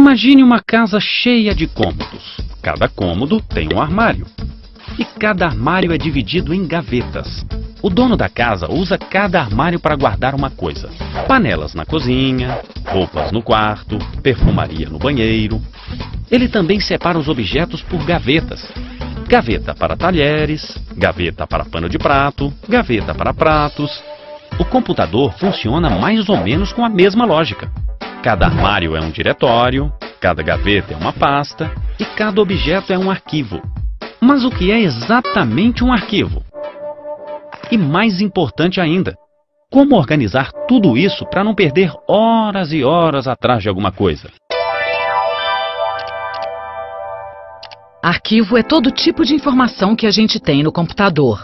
Imagine uma casa cheia de cômodos. Cada cômodo tem um armário. E cada armário é dividido em gavetas. O dono da casa usa cada armário para guardar uma coisa. Panelas na cozinha, roupas no quarto, perfumaria no banheiro. Ele também separa os objetos por gavetas. Gaveta para talheres, gaveta para pano de prato, gaveta para pratos. O computador funciona mais ou menos com a mesma lógica. Cada armário é um diretório, cada gaveta é uma pasta e cada objeto é um arquivo. Mas o que é exatamente um arquivo? E mais importante ainda, como organizar tudo isso para não perder horas e horas atrás de alguma coisa? Arquivo é todo tipo de informação que a gente tem no computador.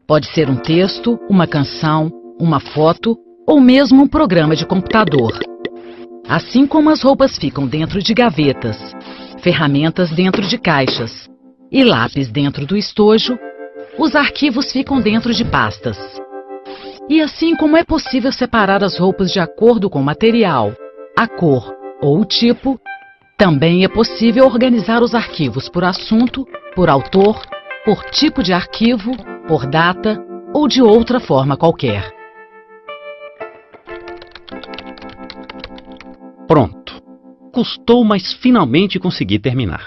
Pode ser um texto, uma canção, uma foto ou mesmo um programa de computador. Assim como as roupas ficam dentro de gavetas, ferramentas dentro de caixas e lápis dentro do estojo, os arquivos ficam dentro de pastas. E assim como é possível separar as roupas de acordo com o material, a cor ou o tipo, também é possível organizar os arquivos por assunto, por autor, por tipo de arquivo, por data ou de outra forma qualquer. Pronto. Custou, mas finalmente consegui terminar.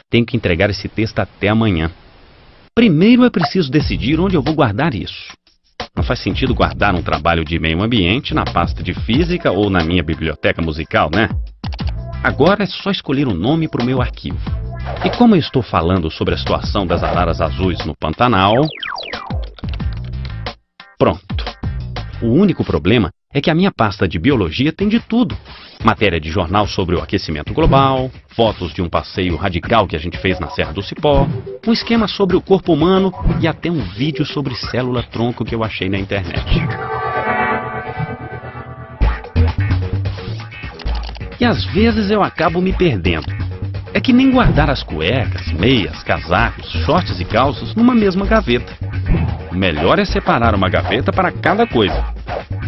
Tenho que entregar esse texto até amanhã. Primeiro é preciso decidir onde eu vou guardar isso. Não faz sentido guardar um trabalho de meio ambiente na pasta de física ou na minha biblioteca musical, né? Agora é só escolher um nome para o meu arquivo. E como eu estou falando sobre a situação das araras azuis no Pantanal... Pronto. O único problema é que a minha pasta de biologia tem de tudo. Matéria de jornal sobre o aquecimento global, fotos de um passeio radical que a gente fez na Serra do Cipó, um esquema sobre o corpo humano e até um vídeo sobre célula-tronco que eu achei na internet. E às vezes eu acabo me perdendo. É que nem guardar as cuecas, meias, casacos, shorts e calças numa mesma gaveta. O melhor é separar uma gaveta para cada coisa.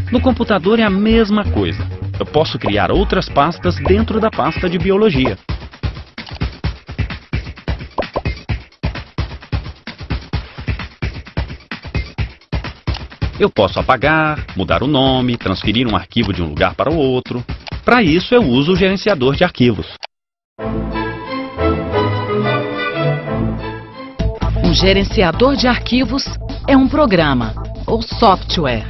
No computador é a mesma coisa. Eu posso criar outras pastas dentro da pasta de biologia. Eu posso apagar, mudar o nome, transferir um arquivo de um lugar para o outro. Para isso eu uso o gerenciador de arquivos. Um gerenciador de arquivos é um programa ou software.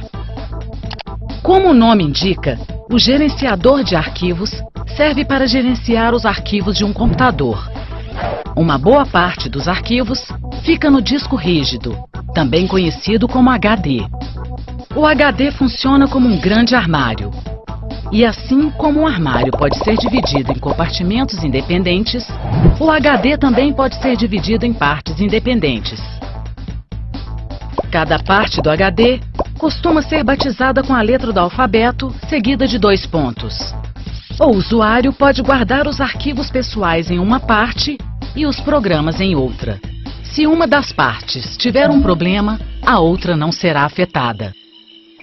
Como o nome indica, o gerenciador de arquivos serve para gerenciar os arquivos de um computador. Uma boa parte dos arquivos fica no disco rígido, também conhecido como HD. O HD funciona como um grande armário. E assim como um armário pode ser dividido em compartimentos independentes, o HD também pode ser dividido em partes independentes. Cada parte do HD costuma ser batizada com a letra do alfabeto, seguida de 2 pontos. O usuário pode guardar os arquivos pessoais em uma parte e os programas em outra. Se uma das partes tiver um problema, a outra não será afetada.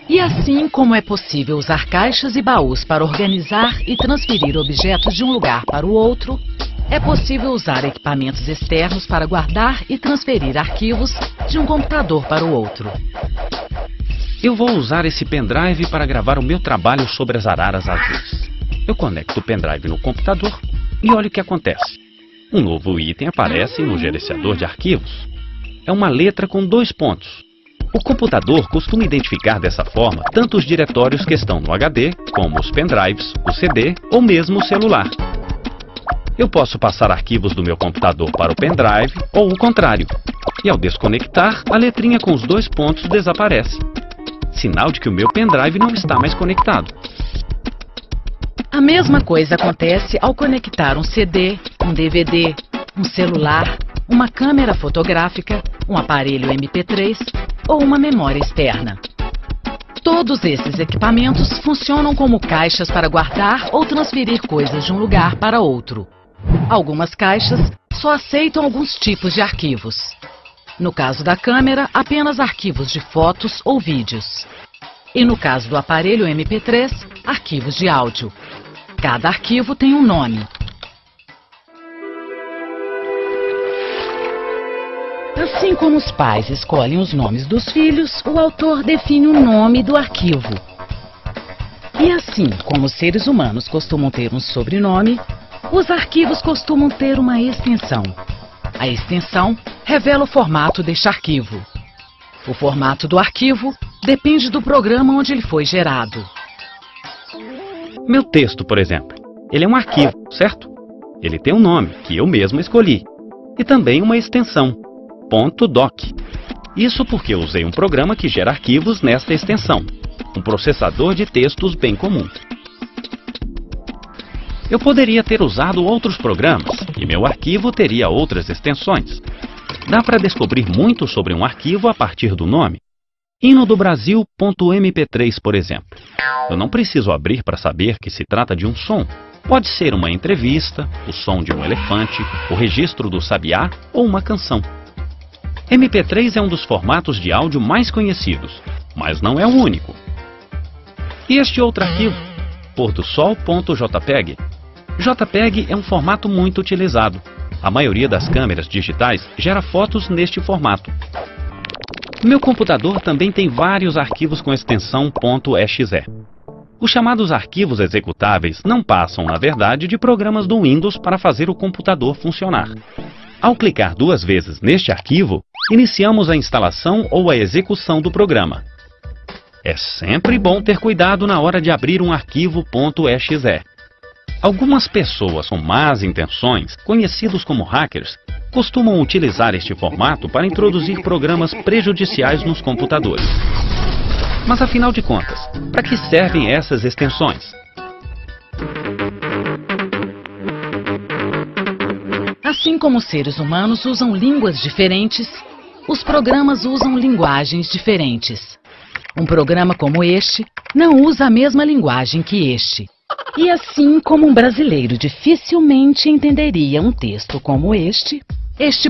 E assim como é possível usar caixas e baús para organizar e transferir objetos de um lugar para o outro, é possível usar equipamentos externos para guardar e transferir arquivos de um computador para o outro. Eu vou usar esse pendrive para gravar o meu trabalho sobre as araras azuis. Eu conecto o pendrive no computador e olha o que acontece. Um novo item aparece no gerenciador de arquivos. É uma letra com 2 pontos. O computador costuma identificar dessa forma tanto os diretórios que estão no HD, como os pendrives, o CD ou mesmo o celular. Eu posso passar arquivos do meu computador para o pendrive ou o contrário. E ao desconectar, a letrinha com os 2 pontos desaparece. Sinal de que o meu pendrive não está mais conectado. A mesma coisa acontece ao conectar um CD, um DVD, um celular, uma câmera fotográfica, um aparelho MP3 ou uma memória externa. Todos esses equipamentos funcionam como caixas para guardar ou transferir coisas de um lugar para outro. Algumas caixas só aceitam alguns tipos de arquivos. No caso da câmera, apenas arquivos de fotos ou vídeos. E no caso do aparelho MP3, arquivos de áudio. Cada arquivo tem um nome. Assim como os pais escolhem os nomes dos filhos, o autor define o nome do arquivo. E assim como os seres humanos costumam ter um sobrenome, os arquivos costumam ter uma extensão. A extensão revela o formato deste arquivo. O formato do arquivo depende do programa onde ele foi gerado. Meu texto, por exemplo, ele é um arquivo, certo? Ele tem um nome, que eu mesmo escolhi, e também uma extensão, .doc. Isso porque eu usei um programa que gera arquivos nesta extensão, um processador de textos bem comum. Eu poderia ter usado outros programas, e meu arquivo teria outras extensões. Dá para descobrir muito sobre um arquivo a partir do nome. Hino do Brasil.mp3, por exemplo. Eu não preciso abrir para saber que se trata de um som. Pode ser uma entrevista, o som de um elefante, o registro do sabiá ou uma canção. MP3 é um dos formatos de áudio mais conhecidos, mas não é o único. E este outro arquivo, pordosol.jpg. JPEG é um formato muito utilizado. A maioria das câmeras digitais gera fotos neste formato. Meu computador também tem vários arquivos com extensão .exe. Os chamados arquivos executáveis não passam, na verdade, de programas do Windows para fazer o computador funcionar. Ao clicar 2 vezes neste arquivo, iniciamos a instalação ou a execução do programa. É sempre bom ter cuidado na hora de abrir um arquivo .exe. Algumas pessoas com más intenções, conhecidos como hackers, costumam utilizar este formato para introduzir programas prejudiciais nos computadores. Mas afinal de contas, para que servem essas extensões? Assim como os seres humanos usam línguas diferentes, os programas usam linguagens diferentes. Um programa como este não usa a mesma linguagem que este. E assim como um brasileiro dificilmente entenderia um texto como este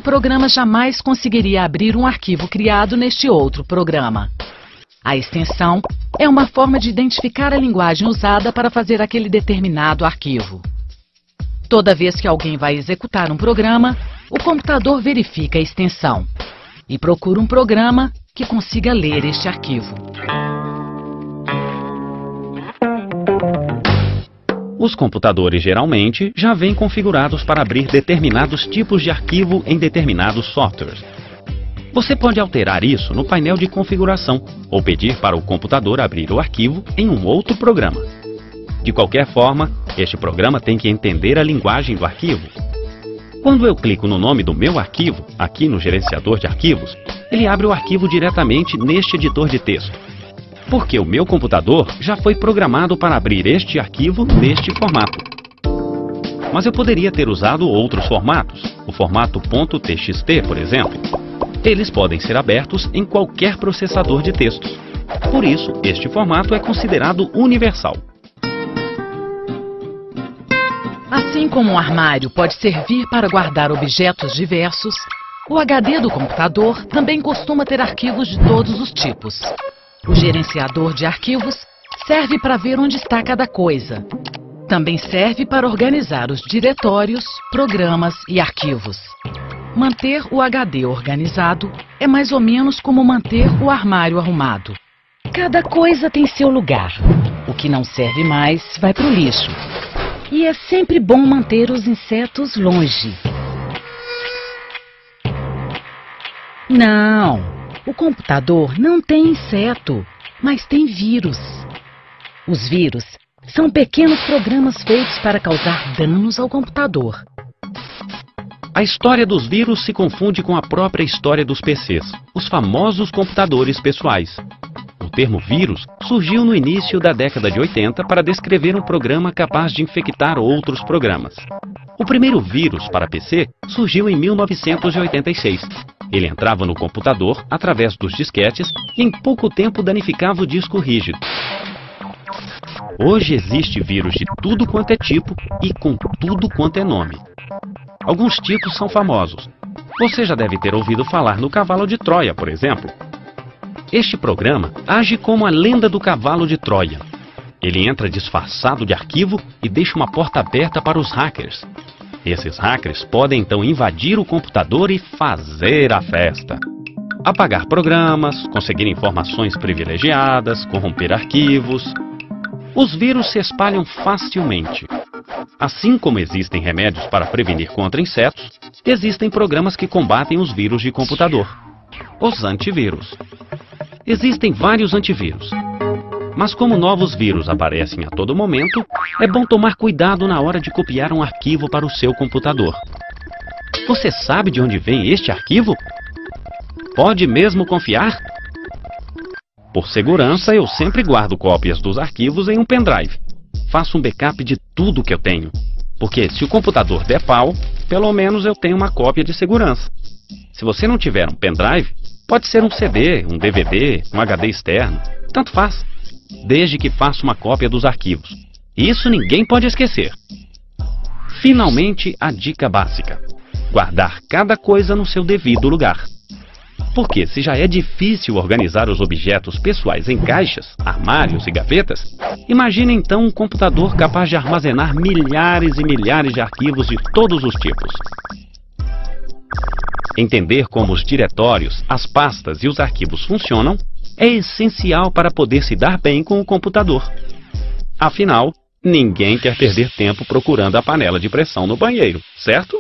programa jamais conseguiria abrir um arquivo criado neste outro programa. A extensão é uma forma de identificar a linguagem usada para fazer aquele determinado arquivo. Toda vez que alguém vai executar um programa, o computador verifica a extensão e procura um programa que consiga ler este arquivo. Os computadores geralmente já vêm configurados para abrir determinados tipos de arquivo em determinados softwares. Você pode alterar isso no painel de configuração ou pedir para o computador abrir o arquivo em um outro programa. De qualquer forma, este programa tem que entender a linguagem do arquivo. Quando eu clico no nome do meu arquivo, aqui no gerenciador de arquivos, ele abre o arquivo diretamente neste editor de texto. Porque o meu computador já foi programado para abrir este arquivo neste formato. Mas eu poderia ter usado outros formatos, o formato .txt, por exemplo. Eles podem ser abertos em qualquer processador de textos. Por isso, este formato é considerado universal. Assim como um armário pode servir para guardar objetos diversos, o HD do computador também costuma ter arquivos de todos os tipos. O gerenciador de arquivos serve para ver onde está cada coisa. Também serve para organizar os diretórios, programas e arquivos. Manter o HD organizado é mais ou menos como manter o armário arrumado. Cada coisa tem seu lugar. O que não serve mais vai para o lixo. E é sempre bom manter os insetos longe. Não, o computador não tem inseto, mas tem vírus. Os vírus são pequenos programas feitos para causar danos ao computador. A história dos vírus se confunde com a própria história dos PCs, os famosos computadores pessoais. O termo vírus surgiu no início da década de 80 para descrever um programa capaz de infectar outros programas. O primeiro vírus para PC surgiu em 1986. Ele entrava no computador através dos disquetes e em pouco tempo danificava o disco rígido. Hoje existe vírus de tudo quanto é tipo e com tudo quanto é nome. Alguns tipos são famosos. Você já deve ter ouvido falar no cavalo de Troia, por exemplo. Este programa age como a lenda do cavalo de Troia. Ele entra disfarçado de arquivo e deixa uma porta aberta para os hackers. Esses hackers podem então invadir o computador e fazer a festa. Apagar programas, conseguir informações privilegiadas, corromper arquivos. Os vírus se espalham facilmente. Assim como existem remédios para prevenir contra insetos, existem programas que combatem os vírus de computador. Os antivírus. Existem vários antivírus. Mas como novos vírus aparecem a todo momento, é bom tomar cuidado na hora de copiar um arquivo para o seu computador. Você sabe de onde vem este arquivo? Pode mesmo confiar? Por segurança, eu sempre guardo cópias dos arquivos em um pendrive. Faço um backup de tudo que eu tenho, porque se o computador der pau, pelo menos eu tenho uma cópia de segurança. Se você não tiver um pendrive, pode ser um CD, um DVD, um HD externo, tanto faz, desde que faça uma cópia dos arquivos. Isso ninguém pode esquecer. Finalmente, a dica básica: guardar cada coisa no seu devido lugar. Porque se já é difícil organizar os objetos pessoais em caixas, armários e gavetas, imagine então um computador capaz de armazenar milhares e milhares de arquivos de todos os tipos. Entender como os diretórios, as pastas e os arquivos funcionam é essencial para poder se dar bem com o computador. Afinal, ninguém quer perder tempo procurando a panela de pressão no banheiro, certo?